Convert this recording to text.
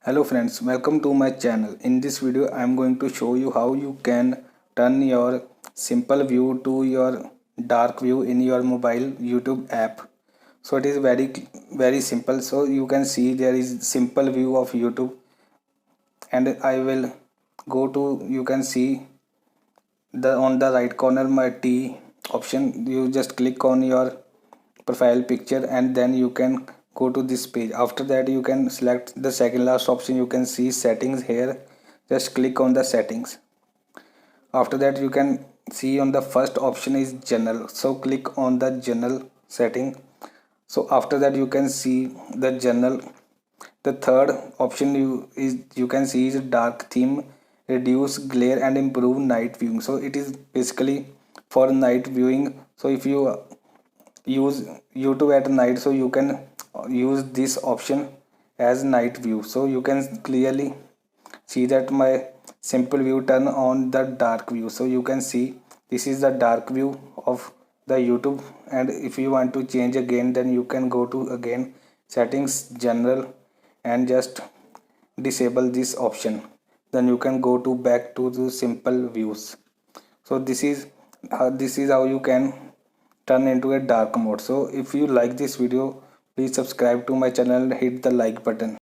Hello friends, welcome to my channel. In this video I am going to show you how you can turn your simple view to your dark view in your mobile YouTube app. So it is very simple. So you can see there is simple view of YouTube, and I will go to, you can see the on the right corner my T option. You just click on your profile picture and then you can go to this page. After that you can select the second last option. You can see settings here. Just click on the settings. After that you can see on the first option is general, so click on the general setting. So after that you can see the general. The third option you can see is dark theme, reduce glare and improve night viewing. So it is basically for night viewing. So if you use YouTube at night, so you can use this option as night view. So you can clearly see that my simple view turn on the dark view. So you can see this is the dark view of the YouTube, and if you want to change again, then you can go to again settings, general, and just disable this option. Then you can go to back to the simple views. So this is how you can turn into a dark mode. So if you like this video, please subscribe to my channel and hit the like button.